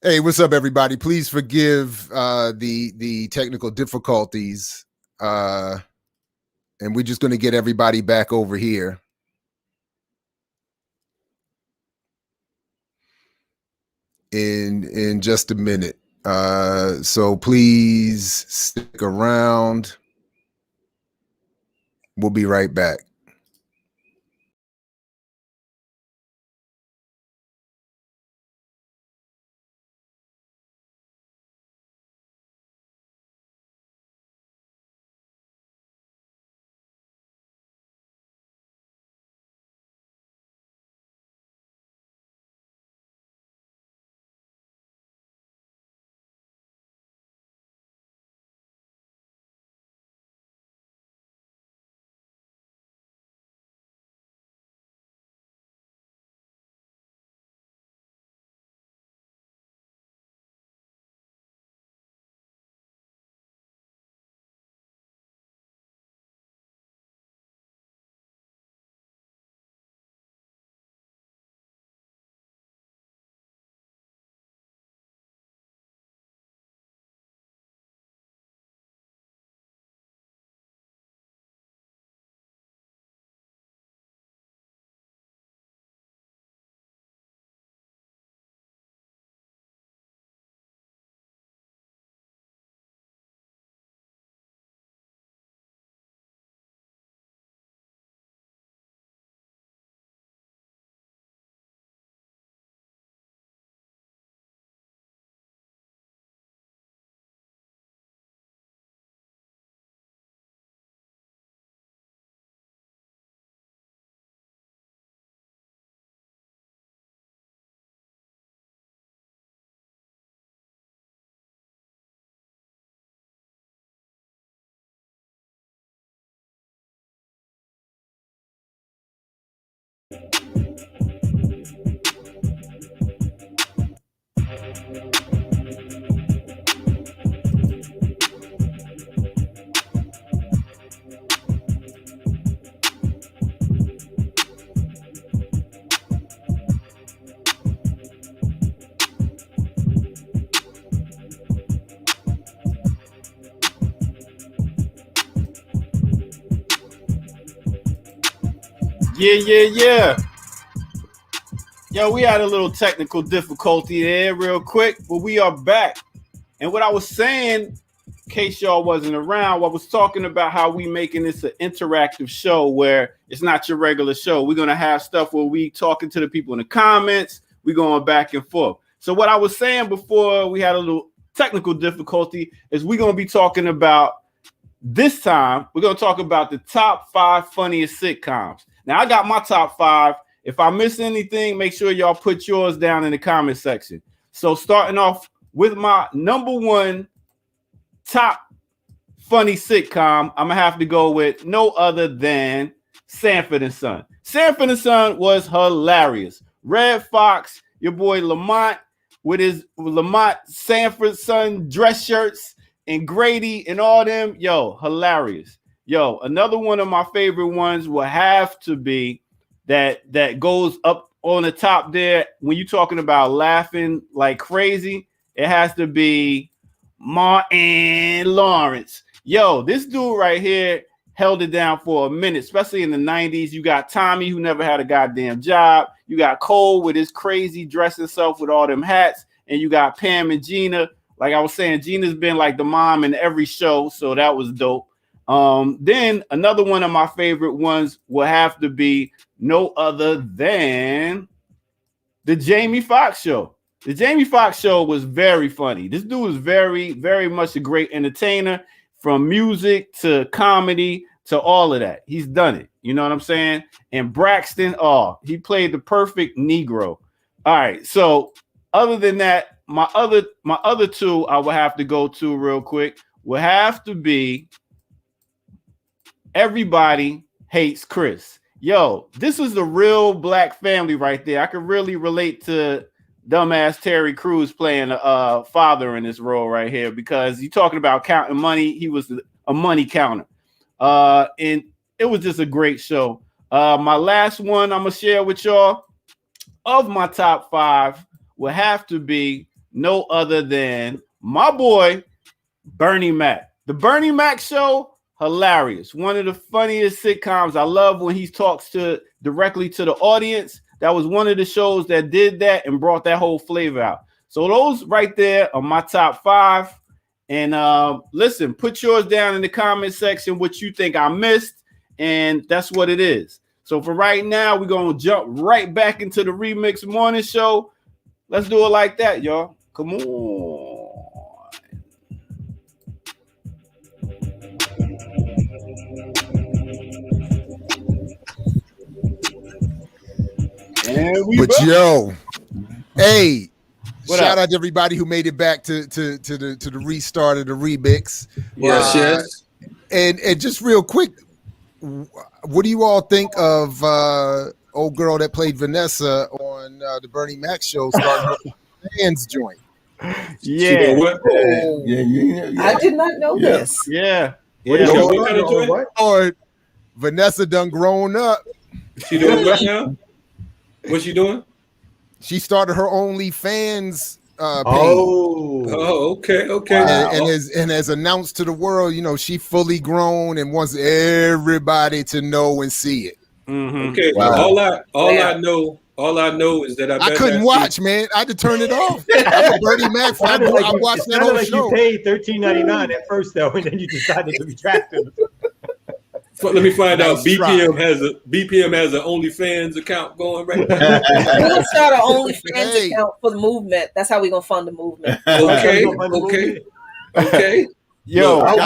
Hey, what's up, everybody? Please forgive the technical difficulties, and we're just going to get everybody back over here. In just a minute. So please stick around. We'll be right back. Yeah. Yo, we had a little technical difficulty there real quick, but we are back. And what I was saying, in case y'all wasn't around, I was talking about how we making this an interactive show where it's not your regular show. We're going to have stuff where we talking to the people in the comments. We're going back and forth. So what I was saying before we had a little technical difficulty is we're going to be talking about this time. We're going to talk about the top 5 funniest sitcoms. Now, I got my top 5. If I miss anything, make sure y'all put yours down in the comment section. So starting off with my number 1 top funny sitcom, I'm going to have to go with no other than Sanford and Son. Sanford and Son was hilarious. Red Fox, your boy Lamont with his Lamont Sanford Son dress shirts and Grady and all them. Yo, hilarious. Yo, another one of my favorite ones will have to be that goes up on the top there when you're talking about laughing like crazy. It has to be Martin Lawrence. Yo, this dude right here held it down for a minute, especially in the 90s. You got Tommy, who never had a goddamn job. You got Cole with his crazy dressing self with all them hats. And you got Pam and Gina. Like I was saying, Gina's been like the mom in every show, so that was dope. Then another one of my favorite ones will have to be no other than the Jamie Foxx show. The Jamie Foxx show was very funny. This dude was very, very much a great entertainer, from music to comedy to all of that. He's done it. You know what I'm saying? And Braxton, he played the perfect Negro. All right. So other than that, my other 2 I will have to go to real quick will have to be Everybody Hates Chris. Yo, this is the real black family right there. I can really relate to dumbass Terry Crews playing a father in this role right here, because you're talking about counting money. He was a money counter. And it was just a great show. My last one I'm going to share with y'all of my top 5 will have to be no other than my boy Bernie Mac. The Bernie Mac Show, hilarious. One of the funniest sitcoms. I love when he talks directly to the audience. That was one of the shows that did that and brought that whole flavor out. So those right there are my top 5. And listen, put yours down in the comment section what you think I missed, and that's what it is. So for right now, we're gonna jump right back into the Remix Morning Show. Let's do it like that, y'all. Come on. But yo, hey, What shout up? out to everybody who made it back to the restart of the remix. Yes. And just real quick, what do you all think of old girl that played Vanessa on the Bernie Mac show starting her fans joint? Yeah. What? I did not know this. Yeah. What is your what kind of joint? Or Vanessa done grown up. She doing what now? What's she doing? She started her OnlyFans page. Oh, okay. And has announced to the world, you know, she fully grown and wants everybody to know and see it. Mm-hmm. Okay. Wow. All I know is that I couldn't watch, man. I had to turn it off. I'm a Bernie Mac fan. I watched that whole show. You paid $13.99 at first, though, and then you decided to retract it. Let me find out. Nice BPM has an OnlyFans account going right now. We're gonna start our OnlyFans account for the movement. That's how we're gonna fund the movement. Okay. Yo, I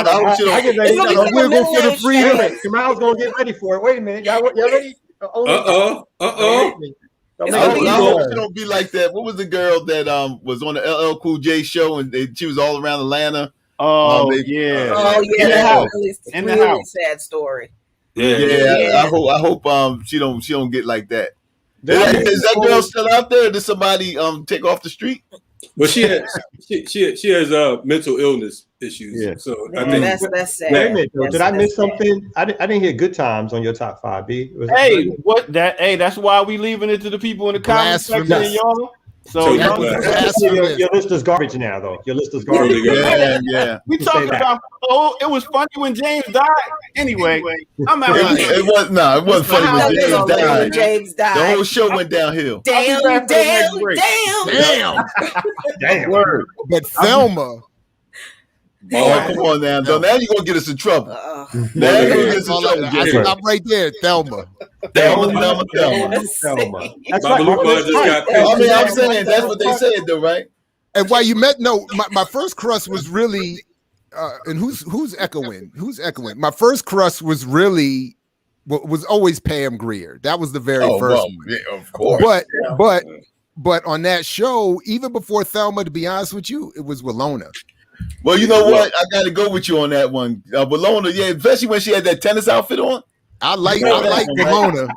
get ready. It's gonna be Wiggle for the freedom. Jamal's gonna get ready for it. Wait a minute, y'all ready? It's gonna be I hope it don't be like that. What was the girl that was on the LL Cool J show and she was all around Atlanta? Oh, yeah. In the house. In the house. Sad story. Yeah. I hope she don't get like that. Is that girl still out there? Did somebody take off the street? Well, she has mental illness issues. Yeah. So Yeah, I think that's sad. Wait a minute, did I miss something? I didn't hear Good Times on your top 5, B. That's why we leaving it to the people in the comment section, y'all. So your list is garbage now, though. Your list is garbage. Yeah. We talking about it was funny when James died. Anyway, I'm out. It wasn't funny when James died. The whole show went downhill. Damn. Word. But Thelma. Oh, come on now. Now you're going to get us in trouble. Now you're going to get us in trouble. I'm right there, Thelma. Thelma. That's Baba right. Lupa just got I mean, I'm saying that's what they said, though, right? And while you met, my first crush was really, and who's echoing? Who's echoing? My first crush was really, was always Pam Grier. That was the very first one. Yeah, of course. But on that show, even before Thelma, to be honest with you, it was Willona. Well, you know what? I got to go with you on that one. Willona, yeah, especially when she had that tennis outfit on. I like Willona.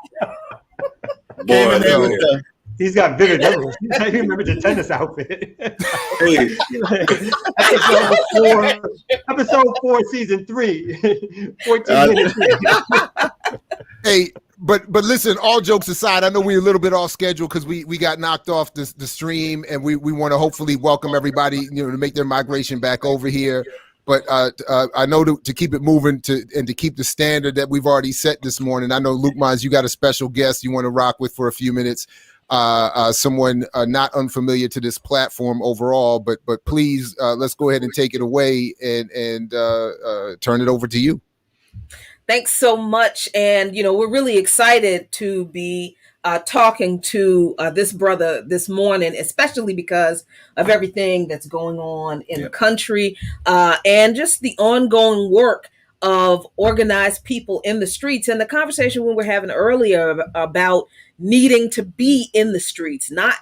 Came in there with the He's got vivid memories. I remember the tennis outfit. Hey. Episode 4, season 3. 14 minutes. Hey, but listen, all jokes aside, I know we're a little bit off schedule because we got knocked off the stream, and we want to hopefully welcome everybody, to make their migration back over here. But I know to keep it moving and to keep the standard that we've already set this morning. I know Luke Mons, you got a special guest you want to rock with for a few minutes. Someone not unfamiliar to this platform overall, but please let's go ahead and take it away and turn it over to you. Thanks so much. And, we're really excited to be talking to this brother this morning, especially because of everything that's going on in the country and just the ongoing work of organized people in the streets. And the conversation we were having earlier about needing to be in the streets, not,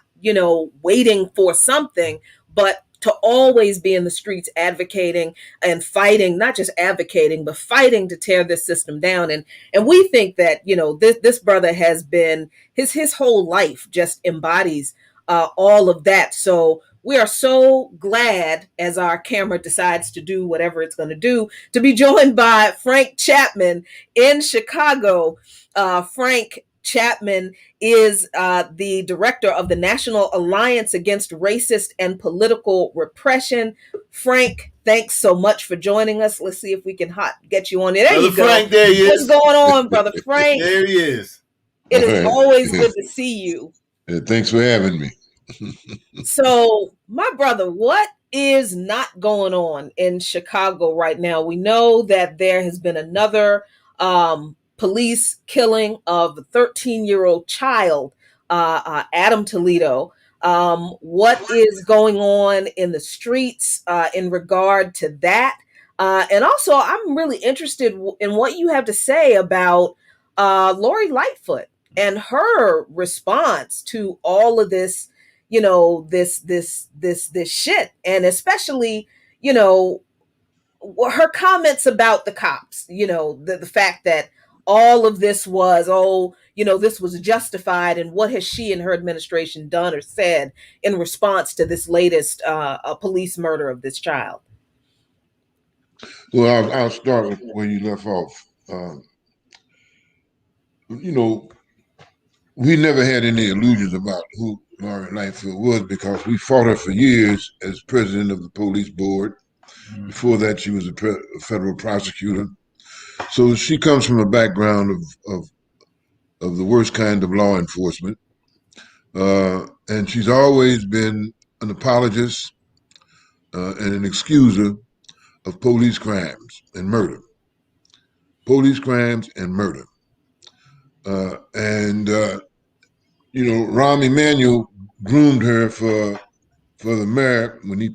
waiting for something, but to always be in the streets advocating and fighting, not just advocating, but fighting to tear this system down. And we think that, this brother has been, his whole life just embodies all of that. So we are so glad, as our camera decides to do whatever it's going to do, to be joined by Frank Chapman in Chicago. Frank Chapman is the director of the National Alliance Against Racist and Political Repression. Frank, thanks so much for joining us. Let's see if we can get you on there. There Brother you go. Frank, there he What's is. going on, Brother Frank? There he is. It is always good to see you. Thanks for having me. So, my brother, what is not going on in Chicago right now? We know that there has been another police killing of a 13-year-old child, Adam Toledo. What is going on in the streets in regard to that? And also, I'm really interested in what you have to say about Lori Lightfoot and her response to all of this, this shit, and especially, her comments about the cops, the fact that all of this was, this was justified, and what has she and her administration done or said in response to this latest police murder of this child? Well, I'll start with where you left off. We never had any illusions about who Lori Lightfoot was because we fought her for years as president of the police board. Before that, she was a federal prosecutor. So she comes from a background of the worst kind of law enforcement. And she's always been an apologist and an excuser of police crimes and murder. Police crimes and murder. Rahm Emanuel groomed her for the mayor when he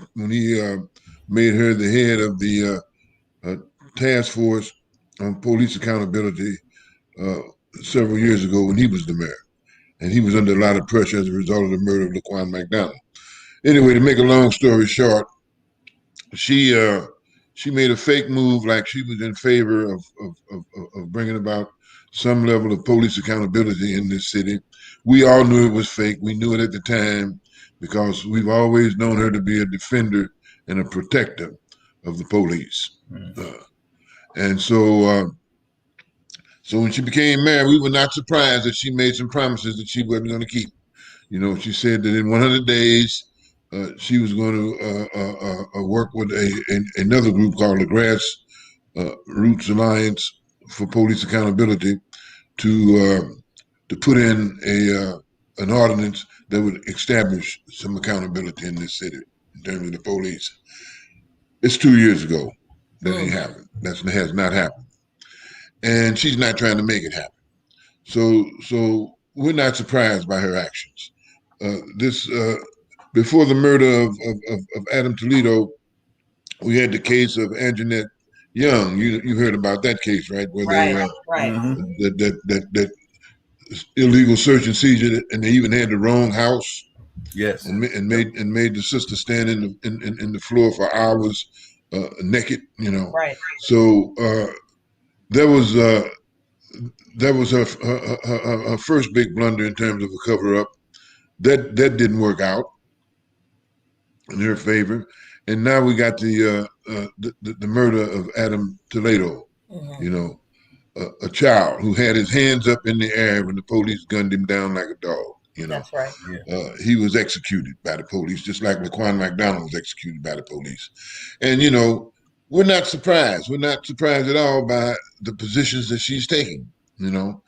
made her the head of the task force on police accountability several years ago when he was the mayor. And he was under a lot of pressure as a result of the murder of Laquan McDonald. Anyway, to make a long story short, she made a fake move like she was in favor of bringing about some level of police accountability in this city. We all knew it was fake. We knew it at the time because we've always known her to be a defender and a protector of the police. So when she became mayor, we were not surprised that she made some promises that she wasn't going to keep. She said that in 100 days, she was going to work with another group called the Grassroots Alliance for Police Accountability to put in an ordinance that would establish some accountability in this city in terms of the police. It's 2 years ago. That ain't happened. That has not happened. And she's not trying to make it happen. So we're not surprised by her actions. Before the murder of Adam Toledo, we had the case of Anjanette Young. You heard about that case, right? Where that illegal search and seizure, and they even had the wrong house. Yes. And made the sister stand in the floor for hours, naked. Right. So that was her first big blunder in terms of a cover up. That didn't work out in her favor, and now we got the murder of Adam Toledo. A child who had his hands up in the air when the police gunned him down like a dog. That's right. He was executed by the police, just like Laquan McDonald was executed by the police. And we're not surprised. We're not surprised at all by the positions that she's taking. And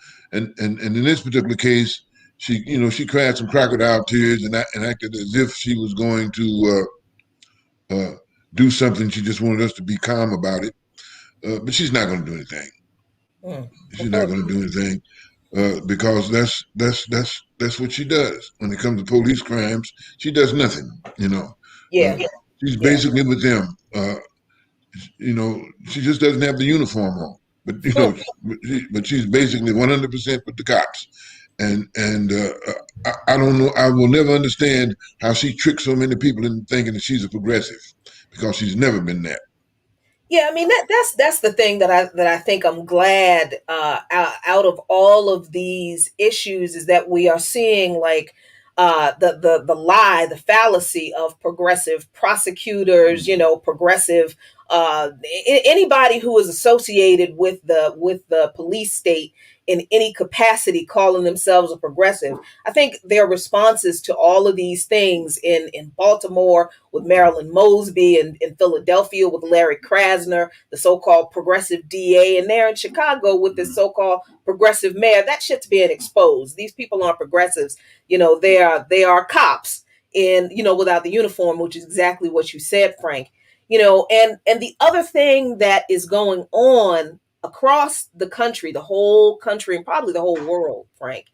in this particular case, she cried some crocodile tears and acted as if she was going to do something. She just wanted us to be calm about it, but she's not going to do anything. She's not going to do anything because that's what she does. When it comes to police crimes, she does nothing. She's basically with them. She just doesn't have the uniform on, but but she's basically 100% with the cops. And I don't know. I will never understand how she tricks so many people into thinking that she's a progressive, because she's never been that. Yeah, I mean that's the thing that I think I'm glad out of all of these issues is that we are seeing like the lie, the fallacy of progressive prosecutors, progressive anybody who is associated with the police state in any capacity calling themselves a progressive. I think their responses to all of these things in Baltimore with Marilyn Mosby, and in Philadelphia with Larry Krasner, the so-called progressive DA, and there in Chicago with this so-called progressive mayor, that shit's being exposed. These people aren't progressives. They are cops in, without the uniform, which is exactly what you said, Frank. And the other thing that is going on across the country, the whole country, and probably the whole world, Frank,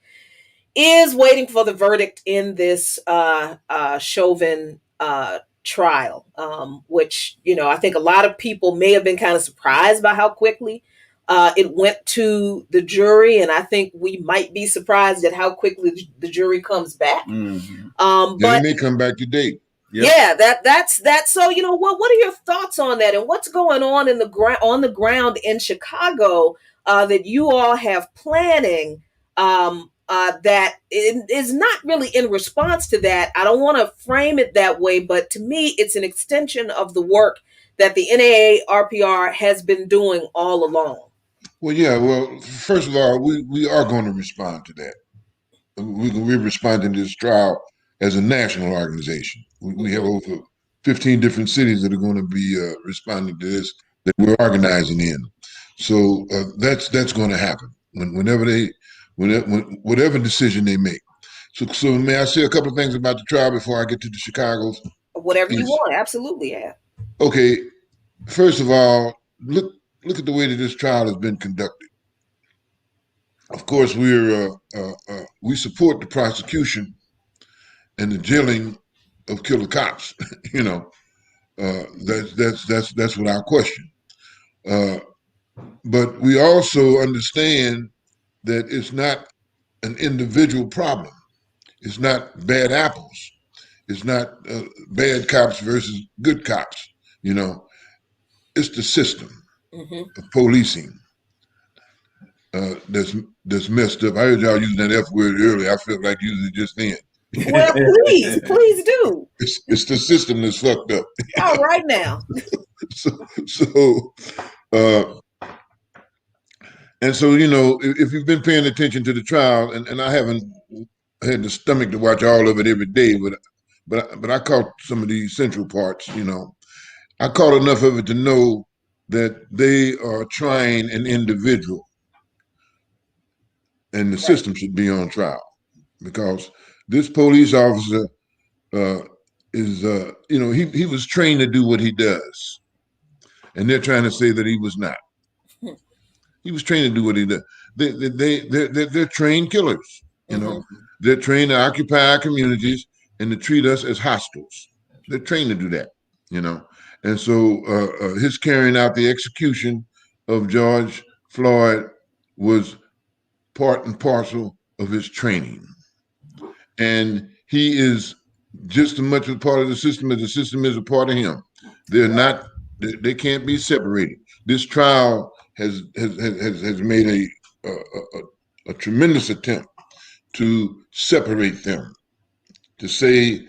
is waiting for the verdict in this Chauvin trial, which, I think a lot of people may have been kind of surprised by how quickly it went to the jury. And I think we might be surprised at how quickly the jury comes back. Mm-hmm. But they may come back today. Yep. Yeah, that's so, what are your thoughts on that, and what's going on on the ground in Chicago that you all have planning that is not really in response to that? I don't want to frame it that way, but to me, it's an extension of the work that the NAARPR has been doing all along. Well, yeah. Well, first of all, we are going to respond to that. We're responding to this trial as a national organization. We have over 15 different cities that are going to be responding to this that we're organizing in. So that's going to happen whatever decision they make. So may I say a couple of things about the trial before I get to the Chicago? Whatever you want, absolutely, yeah. Okay, first of all, look at the way that this trial has been conducted. Of course, we support the prosecution and the jailing of killer cops. That's without question. But we also understand that it's not an individual problem. It's not bad apples. It's not bad cops versus good cops. It's the system of policing that's messed up. I heard y'all using that F word earlier. I felt like using it just then. Well, please do. It's the system that's fucked up. All right now. And so, if you've been paying attention to the trial, and I haven't had the stomach to watch all of it every day, but I caught some of the central parts. I caught enough of it to know that they are trying an individual, and the system should be on trial, because this police officer is, he was trained to do what he does, and they're trying to say that he was not. He was trained to do what he does. They're trained killers. They're trained to occupy our communities and to treat us as hostiles. They're trained to do that. And so his carrying out the execution of George Floyd was part and parcel of his training. And he is just as much a part of the system as the system is a part of him. They can't be separated. This trial has made a tremendous attempt to separate them, to say,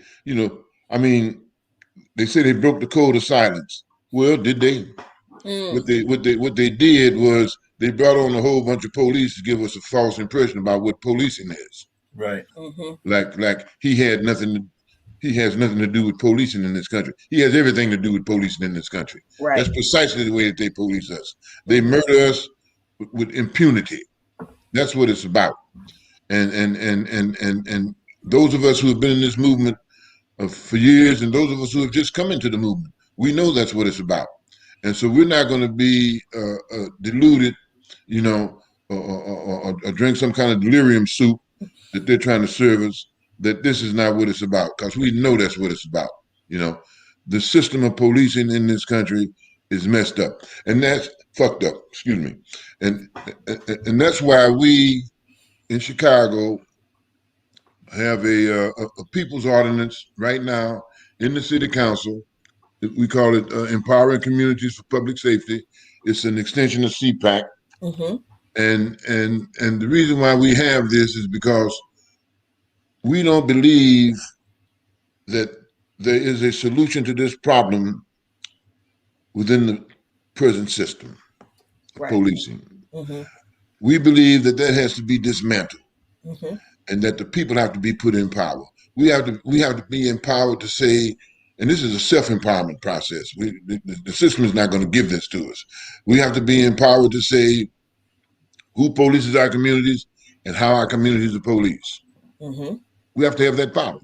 they say they broke the code of silence. Well, did they? What they did was they brought on a whole bunch of police to give us a false impression about what policing is. Right. Like he has nothing to do with policing in this country. He has everything to do with policing in this country. Right. That's precisely the way that they police us. They murder us with impunity. That's what it's about. And those of us who have been in this movement for years, and those of us who have just come into the movement, we know that's what it's about. And so we're not going to be deluded, or drink some kind of delirium soup that they're trying to serve us, that this is not what it's about, because we know that's what it's about. The system of policing in this country is messed up, and that's fucked up, excuse me. And that's why we in Chicago have a people's ordinance right now in the city council. We call it Empowering Communities for Public Safety. It's an extension of CPAC. And the reason why we have this is because we don't believe that there is a solution to this problem within the present system of policing. we believe that has to be dismantled, Mm-hmm. and that the people have to be put in power. We have to be empowered to say, and this is a self-empowerment process. The system is not going to give this to us. We have to be empowered to say who polices our communities and how our communities are policed. Mm-hmm. We have to have that power,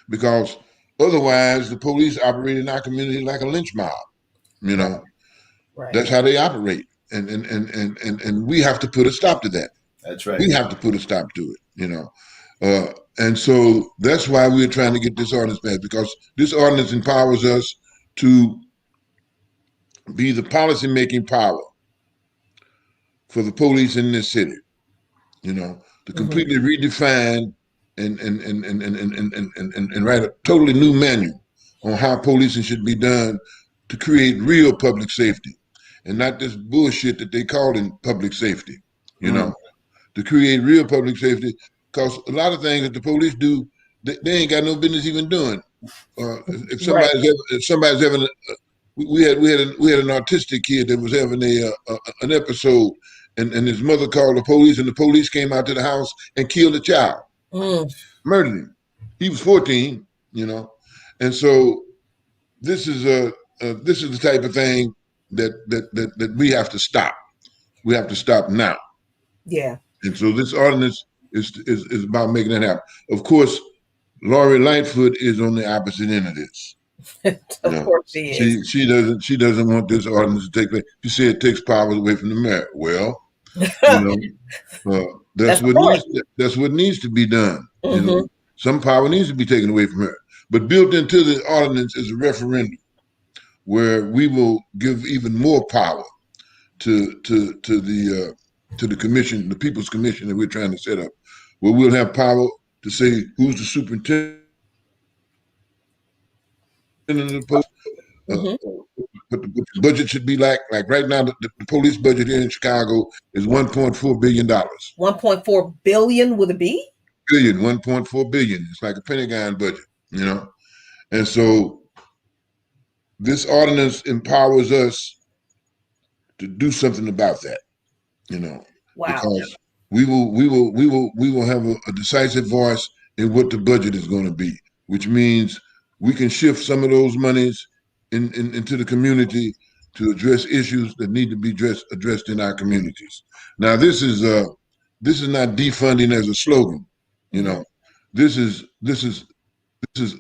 because otherwise the police operate in our community like a lynch mob. You know, Right. that's how they operate, and we have to put a stop to that. That's right. We have to put a stop to it. You know, and so that's why we're trying to get this ordinance passed, because this ordinance empowers us to be the policy-making power for the police in this city. You know, to completely redefine and write a totally new manual on how policing should be done to create real public safety, and not this bullshit that they call in public safety. You know, to create real public safety, because a lot of things that the police do, they ain't got no business even doing. If somebody's having we had an autistic kid that was having an episode, and his mother called the police, and the police came out to the house and killed the child, murdered him. He was 14, you know, and so this is the type of thing that we have to stop. We have to stop now. Yeah. And so this ordinance is about making that happen. Of course, Lori Lightfoot is on the opposite end of this. Of course she is. She doesn't want this ordinance to take place. She said it takes powers away from the mayor. Well, that's what needs to be done. You know, some power needs to be taken away from her. But built into the ordinance is a referendum where we will give even more power to the commission, the People's Commission that we're trying to set up, where we'll have power to say who's the superintendent of the post. But the budget should be like right now, the police budget here in Chicago is $1.4 billion. 1.4 billion with a B? Billion, 1.4 billion. It's like a Pentagon budget, you know? And so this ordinance empowers us to do something about that, you know? Wow. Because we will have a decisive voice in what the budget is going to be, which means we can shift some of those monies into the community to address issues that need to be addressed in our communities. Now, this is not defunding as a slogan, you know. This is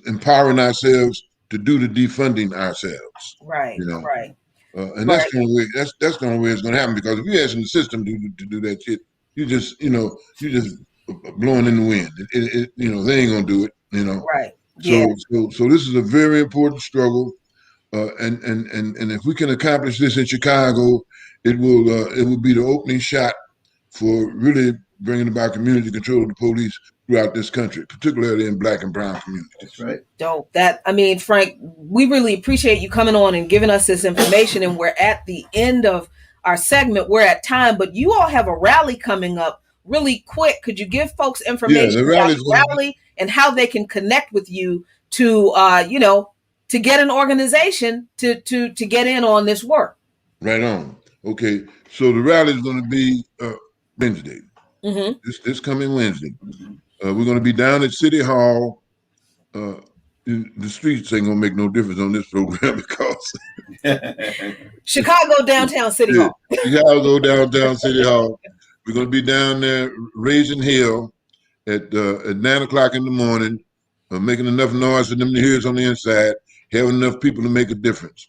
empowering ourselves to do the defunding ourselves. Right. You know? Right. And that's the only way. That's the only way it's going to happen. Because if you're asking the system to do that shit, you just blowing in the wind. They ain't gonna do it. You know. Right. Yeah. So this is a very important struggle, and if we can accomplish this in Chicago, it will be the opening shot for really bringing about community control of the police throughout this country, particularly in Black and brown communities. That's right. Dope. Frank, we really appreciate you coming on and giving us this information. And we're at the end of our segment. We're at time, but you all have a rally coming up really quick. Could you give folks information about the rally and how they can connect with you to get an organization to get in on this work? Right on. Okay. So the rally is going to be Wednesday. This coming Wednesday. We're going to be down at City Hall. The streets ain't going to make no difference on this program because Chicago downtown City Hall. Chicago downtown City Hall. We're going to be down there raising hell at 9 o'clock in the morning, making enough noise for them to hear us on the inside, having enough people to make a difference.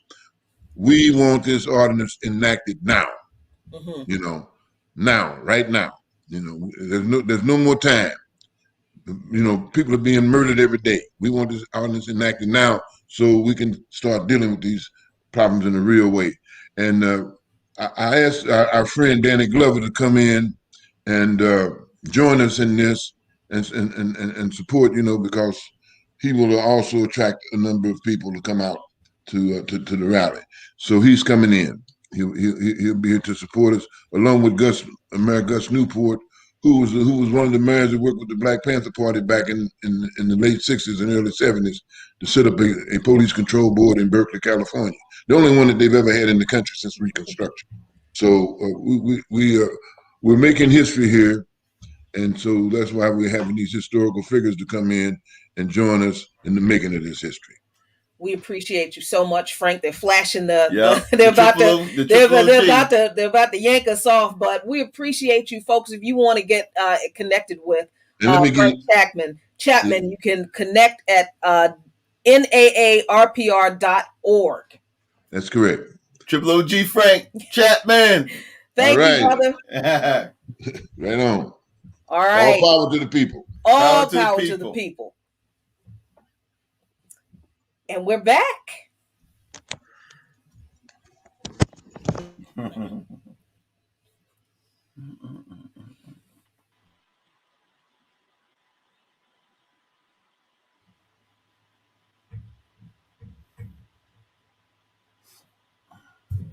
We want this ordinance enacted now. You know, now, right now. You know, there's no more time. You know, people are being murdered every day. We want this ordinance enacted now so we can start dealing with these problems in a real way. And I asked our friend Danny Glover to come in and join us in this and support, you know, because he will also attract a number of people to come out to the rally. So he's coming in. He'll be here to support us, along with Mayor Gus Newport, who was one of the mayors that worked with the Black Panther Party back in the late 60s and early 70s to set up a police control board in Berkeley, California. The only one that they've ever had in the country since Reconstruction. So we're making history here, and so that's why we're having these historical figures to come in and join us in the making of this history. We appreciate you so much, Frank. They're flashing they're about to yank us off, but we appreciate you folks. If you want to get connected with Frank Chapman, you can connect at naarpr.org. That's correct. Triple OG Frank Chapman. Thank you, brother. Right on. All right. All power to the people. All power to the people. And we're back.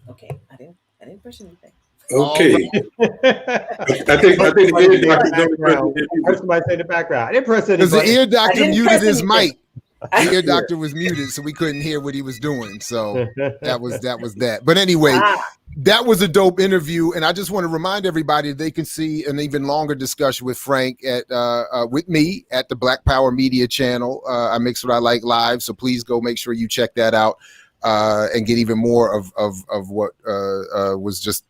Okay, I didn't push anything. Okay. I think the ear doctor heard somebody say the background. I didn't press anything. Because the ear doctor muted his mic. The ear doctor was muted, so we couldn't hear what he was doing. So that was that. But anyway, that was a dope interview, and I just want to remind everybody they can see an even longer discussion with Frank at with me at the Black Power Media channel. I Mix What I Like Live, so please go make sure you check that out and get even more of what was just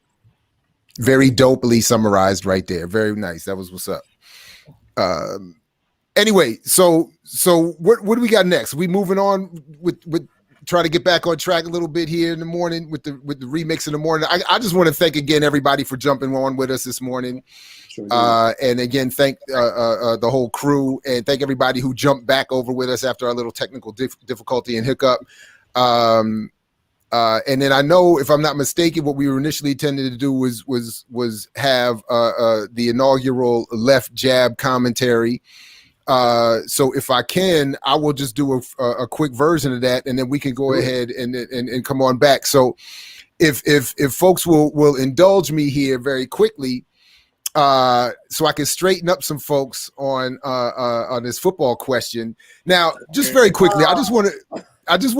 very dopely summarized right there. Very nice. That was what's up. Anyway, so what do we got next? We moving on with try to get back on track a little bit here in the morning with the remix in the morning. I just want to thank again everybody for jumping on with us this morning. And again, thank the whole crew, and thank everybody who jumped back over with us after our little technical difficulty and hiccup. And then I know, if I'm not mistaken, what we were initially intended to do was have the inaugural left jab commentary. So if I can, I will just do a quick version of that, and then we can go ahead and come on back. So if folks will indulge me here very quickly, so I can straighten up some folks on this football question. Now, just very quickly, I just want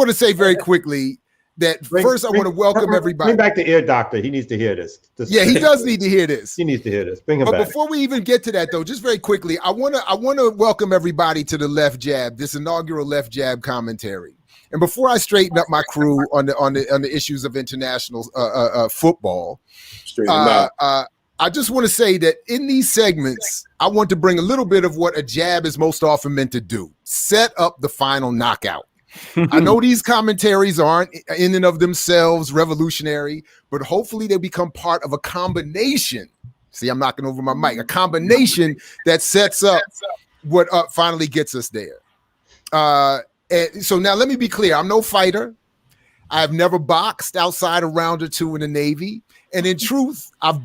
to say very quickly that first I want to welcome everybody. Bring back the ear doctor. He needs to hear this. Yeah, he does need to hear this. He needs to hear this. Bring him back. But before we even get to that, though, just very quickly, I want to welcome everybody to the Left Jab, this inaugural Left Jab commentary. And before I straighten up my crew on the issues of international football, I just want to say that in these segments, I want to bring a little bit of what a jab is most often meant to do: set up the final knockout. I know these commentaries aren't in and of themselves revolutionary, but hopefully they become part of a combination. See, I'm knocking over my mic. A combination that sets up what finally gets us there. And so now let me be clear. I'm no fighter. I've never boxed outside a round or two in the Navy. And in truth, I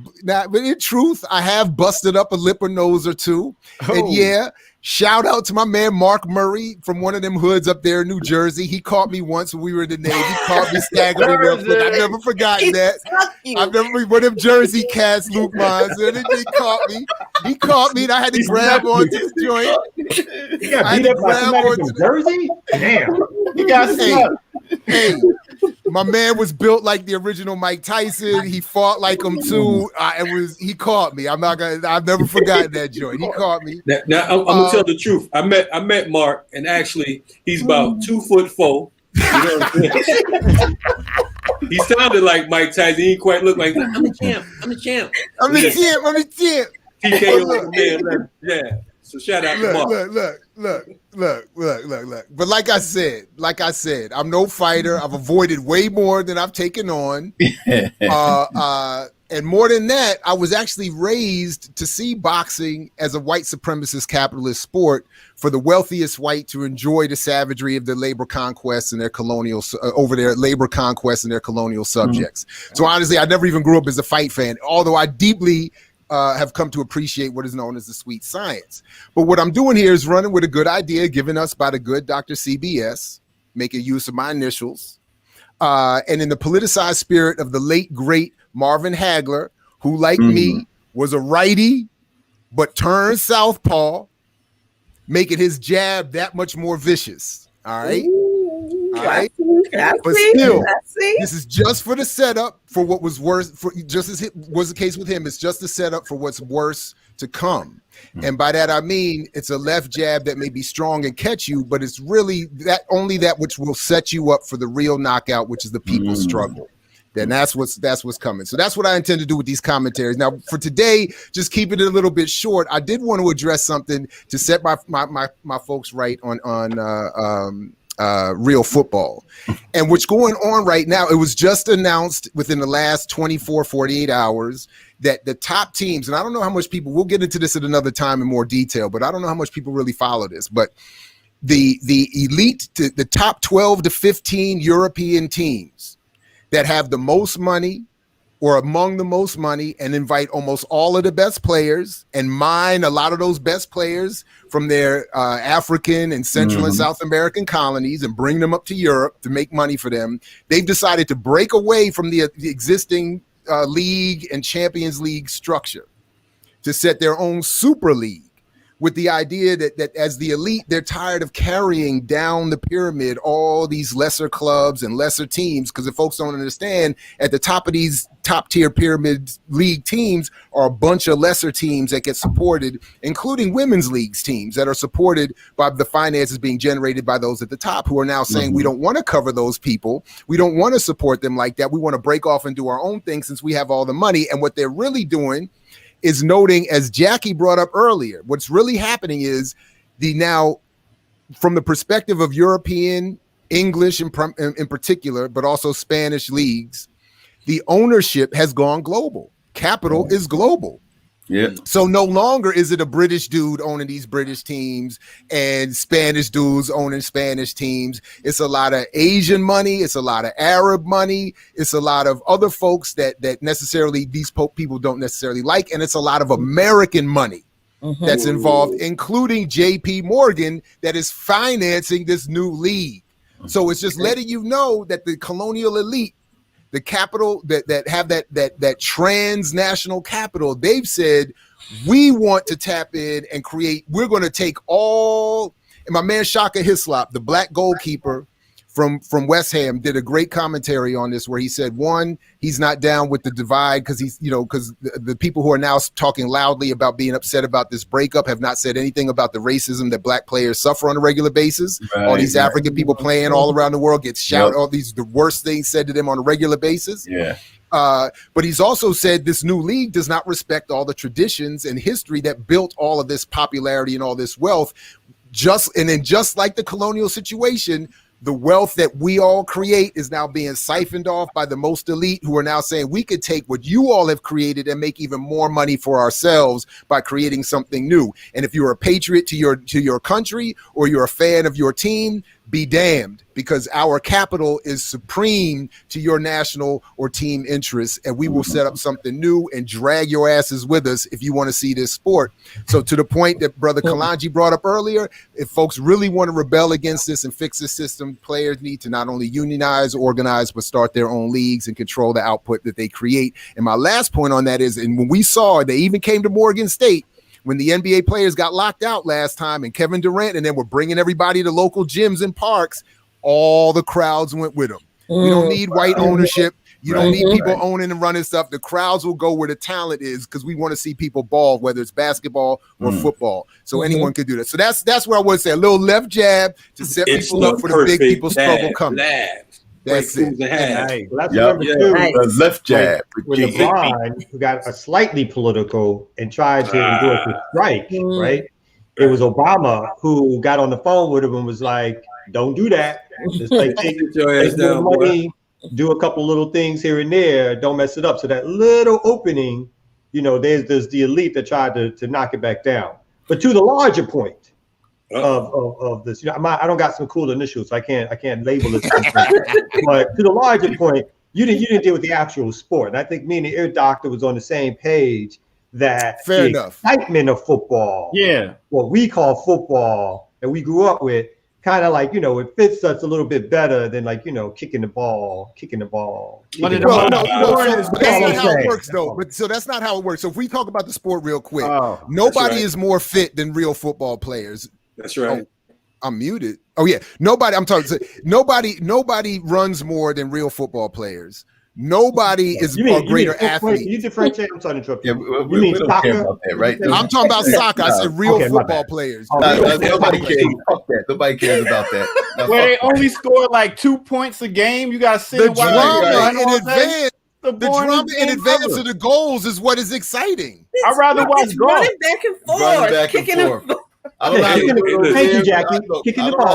have busted up a lip or nose or two. Oh. And yeah, shout out to my man Mark Murray from one of them hoods up there in New Jersey. He caught me once when we were in the Navy. He caught me staggering real quick. I've never forgotten that. I've never one of them Jersey cats, Luke Mons, and he caught me. He caught me, and I had to grab onto the joint. He got beat up by somebody from Jersey? Damn. He got stuck. Hey, my man was built like the original Mike Tyson. He fought like him too. He caught me. I've never forgotten that joint. He caught me. Now I'm gonna tell the truth. I met Mark, and actually he's about 2'4". You know what I'm saying? He sounded like Mike Tyson. He didn't quite look like I'm the champ. I'm the champ. I'm the champ. TKO man. Yeah. So shout out to Mark. Look. But like I said, I'm no fighter. I've avoided way more than I've taken on. And more than that, I was actually raised to see boxing as a white supremacist capitalist sport for the wealthiest white to enjoy the savagery of their labor conquests and their colonial subjects. Mm-hmm. So honestly, I never even grew up as a fight fan, although I deeply have come to appreciate what is known as the sweet science. But what I'm doing here is running with a good idea given us by the good Dr. CBS, making use of my initials, and in the politicized spirit of the late, great Marvin Hagler, who, like me, was a righty, but turned southpaw, making his jab that much more vicious. All right? Ooh. All right. But see. still, I see. this is just for the setup for what was worse. For just as it was the case with him, it's just the setup for what's worse to come. And by that I mean it's a left jab that may be strong and catch you, but it's really that which will set you up for the real knockout, which is the people's struggle. Then that's what's coming. So that's what I intend to do with these commentaries. Now, for today, just keeping it a little bit short, I did want to address something to set my folks right on real football. And what's going on right now, it was just announced within the last 48 hours that the top teams, and I don't know how much people, we'll get into this at another time in more detail, but I don't know how much people really follow this, but the elite, the top 12 to 15 European teams that have the most money or among the most money and invite almost all of the best players and mine a lot of those best players from their African and Central and South American colonies and bring them up to Europe to make money for them. They've decided to break away from the existing league and Champions League structure to set their own super league, with the idea that as the elite, they're tired of carrying down the pyramid all these lesser clubs and lesser teams. Because if folks don't understand, at the top of these top tier pyramid league teams are a bunch of lesser teams that get supported, including women's leagues teams that are supported by the finances being generated by those at the top, who are now saying we don't want to cover those people. We don't want to support them like that. We want to break off and do our own thing since we have all the money. And what they're really doing is noting, as Jackie brought up earlier, what's really happening is now, from the perspective of European, English in particular, but also Spanish leagues, the ownership has gone global. Capital is global. Yeah. So no longer is it a British dude owning these British teams and Spanish dudes owning Spanish teams. It's a lot of Asian money. It's a lot of Arab money. It's a lot of other folks that necessarily these people don't necessarily like. And it's a lot of American money that's involved, including JP Morgan, that is financing this new league. So it's just letting you know that the colonial elite, the capital that have that transnational capital, they've said, we want to tap in and create, we're going to take all, and my man Shaka Hislop, the black goalkeeper from West Ham, did a great commentary on this where he said, one, he's not down with the divide because because the people who are now talking loudly about being upset about this breakup have not said anything about the racism that black players suffer on a regular basis. All these African people playing all around the world get shouted all these, the worst things said to them on a regular basis. Yeah. But he's also said this new league does not respect all the traditions and history that built all of this popularity and all this wealth. Just like the colonial situation, the wealth that we all create is now being siphoned off by the most elite, who are now saying we could take what you all have created and make even more money for ourselves by creating something new. And if you're a patriot to your country, or you're a fan of your team, be damned, because our capital is supreme to your national or team interests, and we will set up something new and drag your asses with us if you want to see this sport. So to the point that Brother Kalanji brought up earlier, if folks really want to rebel against this and fix the system, players need to not only unionize, organize, but start their own leagues and control the output that they create. And my last point on that is, and when we saw, they even came to Morgan State, when the NBA players got locked out last time and Kevin Durant, and then we're bringing everybody to local gyms and parks, all the crowds went with them. You don't need white ownership. You don't need people owning and running stuff. The crowds will go where the talent is, because we want to see people ball, whether it's basketball or football. So anyone can do that. So that's where I would say a little left jab to set people up for the big people struggle coming. That's it. Hey, well, that's number two. The left jab. When LeBron, who got a slightly political and tried to endorse a strike, right? It was Obama who got on the phone with him and was like, "Don't do that. Just like take your money, do a couple little things here and there. Don't mess it up." So that little opening, there's the elite that tried to knock it back down. But to the larger point of this, I don't got some cool initials, so I can't label it. But to the larger point, you didn't deal with the actual sport. And I think me and the ear doctor was on the same page that excitement of football, what we call football that we grew up with, kind of like, it fits us a little bit better than kicking the ball. But that's not how it works, though. But so that's not how it works. So if we talk about the sport real quick, nobody is more fit than real football players. That's right. I'm muted. Oh yeah, nobody. I'm talking. Nobody runs more than real football players. Nobody is a greater athlete. You differentiate. I'm sorry to interrupt you. Yeah, You mean we don't soccer? care about that, right? I'm talking about soccer. I said real Okay, my football bad. players. Nobody cares. Fuck that. Nobody cares about that. Now, Where they fuck only score like 2 points a game. You got to sit The and watch drama them in all day. advance. The boringest drama in game advance ever. of the goals is what is exciting. I'd rather watch It's golf. running back and forth, Running back and kicking forth. and I don't know how to do it over Thank there. you, Jackie. Kicking the ball.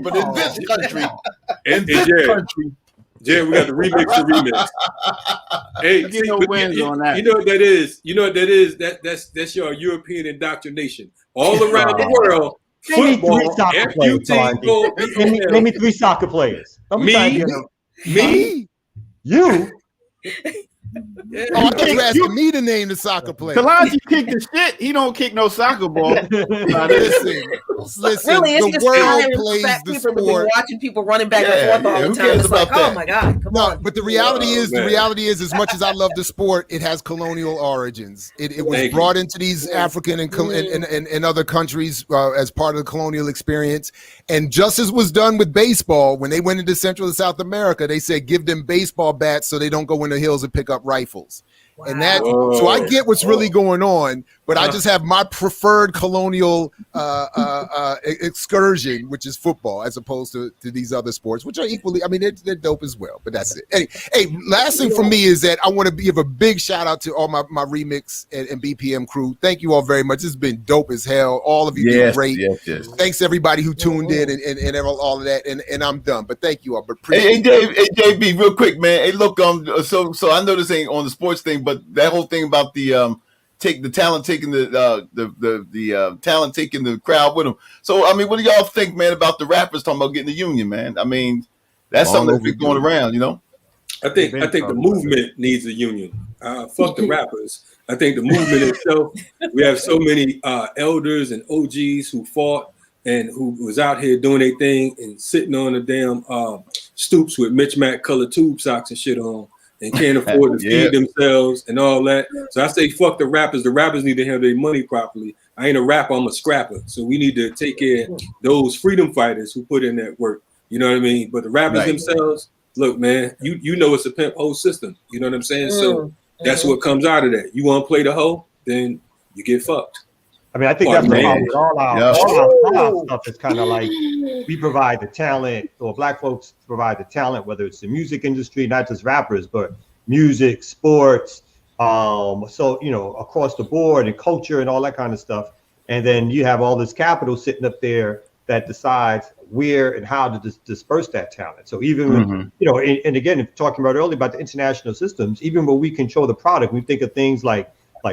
But in this country, And Jared, we got the remix to remix. Hey, Get no but wins on that. You know what that is? You know what that is? That's your European indoctrination. All around the world, Name me football, three soccer players. FUT, Name me 3 soccer players. Me? You? Oh, I thought you were asking me to name the soccer player. Kalonji kick the shit. He don't kick no soccer ball. Now, listen. Really, it's The just world tiring for plays fat the people to be sport. watching people running back and Yeah, forth all who the time. cares It's like, about that? oh my God, come No, on. but the reality is, man. as much as I love the sport, it has colonial origins. It was Thank you. brought into these African and other countries as part of the colonial experience. And just as was done with baseball, when they went into Central and South America, they said give them baseball bats so they don't go in the hills and pick up rifles. Wow. And that, so I get what's really going on, but I just have my preferred colonial excursion, which is football, as opposed to these other sports, which are equally, I mean, they're dope as well, but that's it. Hey, last thing for me is that I want to give a big shout out to all my remix and BPM crew. Thank you all very much. It's been dope as hell. All of you did great. Yes. Thanks to everybody who tuned in and all of that. And I'm done, but thank you all. But Hey, JB, real quick, man. Hey, look, so I know this ain't on the sports thing, but that whole thing about the talent taking the talent taking the crowd with them. So I mean, what do y'all think, man, about the rappers talking about getting the union, man? I mean, that's something that's been going around, you know. I think the movement needs a union. Fuck the rappers. I think the movement itself. We have so many elders and OGs who fought and who was out here doing their thing and sitting on the damn stoops with mismatched colored tube socks and shit on, and can't afford to feed themselves and all that. So I say fuck the rappers. The rappers need to handle their money properly. I ain't a rapper, I'm a scrapper. So we need to take care of those freedom fighters who put in that work. You know what I mean? But the rappers themselves, look, man, you know it's a pimp whole system. You know what I'm saying? So that's what comes out of that. You want to play the hoe, then you get fucked. I mean, I think that's the problem with all our stuff is kind of like we provide the talent, or Black folks provide the talent, whether it's the music industry, not just rappers, but music, sports, so, you know, across the board, and culture and all that kind of stuff. And then you have all this capital sitting up there that decides where and how to disperse that talent. So even, you know, and again, talking about earlier about the international systems, even when we control the product, we think of things like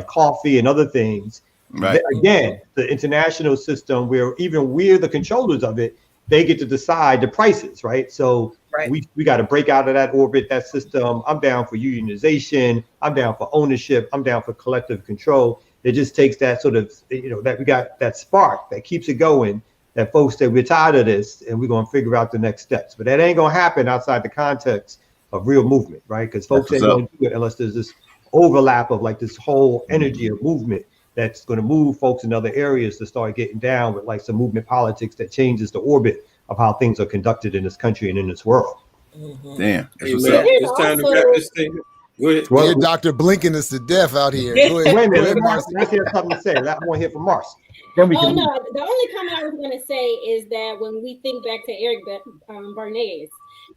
coffee and other things. Right. Again, the international system where even we're the controllers of it, they get to decide the prices, right? So we got to break out of that orbit, that system. I'm down for unionization. I'm down for ownership. I'm down for collective control. It just takes that sort of, you know, that we got that spark that keeps it going, that folks say we're tired of this and we're going to figure out the next steps. But that ain't going to happen outside the context of real movement, right? Because folks ain't going to do it unless there's this overlap of like this whole energy of movement that's going to move folks in other areas to start getting down with like some movement politics that changes the orbit of how things are conducted in this country and in this world. Damn. Hey, man, it's time to wrap this thing. Go ahead. Well, Dr. blinking us to death out here. Go ahead. Wait a minute, Marcy. Let's hear something to say. I want to hear from Marcy. Then we can no, the only comment I was going to say is that when we think back to Eric Bernays,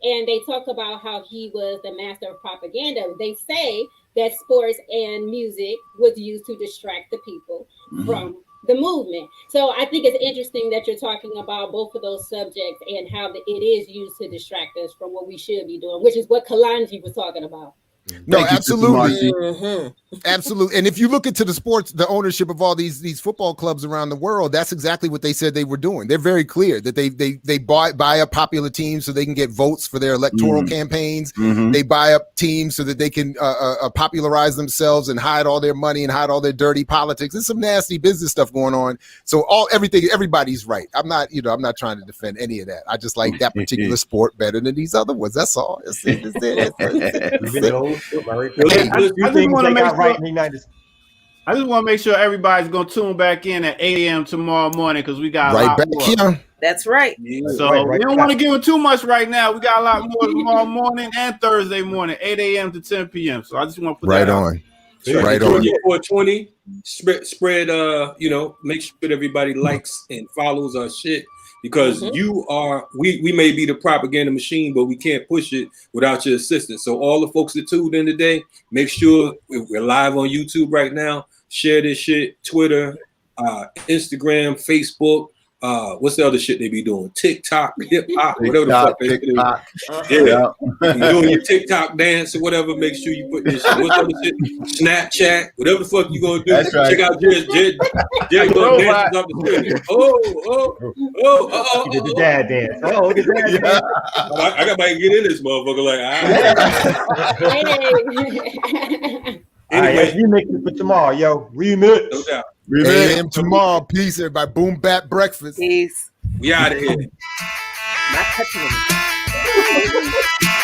and they talk about how he was the master of propaganda, they say that sports and music was used to distract the people from the movement. So I think it's interesting that you're talking about both of those subjects and how it is used to distract us from what we should be doing, which is what Kalonji was talking about. No, absolutely. Absolutely. And if you look into the sports, the ownership of all these football clubs around the world, that's exactly what they said they were doing. They're very clear that they buy up popular teams so they can get votes for their electoral campaigns. They buy up teams so that they can popularize themselves and hide all their money and hide all their dirty politics. There's some nasty business stuff going on. So everybody's right. I'm not trying to defend any of that. I just like that particular sport better than these other ones. That's all. I just want to make sure. I just want to make sure everybody's gonna tune back in at 8 a.m. tomorrow morning because we got a Right lot back more. here. That's right. So Right, we don't want to give it too much right now. We got a lot more tomorrow morning and Thursday morning, 8 a.m. to 10 p.m. So I just want to put Right that out. on. Right Right on. on. 420. Spread. Make sure that everybody likes and follows our shit because we may be the propaganda machine, but we can't push it without your assistance. So all the folks that tuned in today, make sure we're live on YouTube right now. Share this shit. Twitter, Instagram, Facebook. What's the other shit they be doing? TikTok, hip hop, whatever the fuck they do. Yeah, you doing your TikTok dance or whatever. Make sure you put this shit. What's the other shit? Snapchat, whatever the fuck you gonna do. That's right. Check out Jed dances off the screen. He did the dad dance. Oh, the dad dance. I got to get in this motherfucker. Like, All right, let's remix it for tomorrow, yo. Remix. No doubt. 8 a.m. tomorrow. Peace, everybody. Boom Bap Breakfast. Peace. We out of here. Not touching it.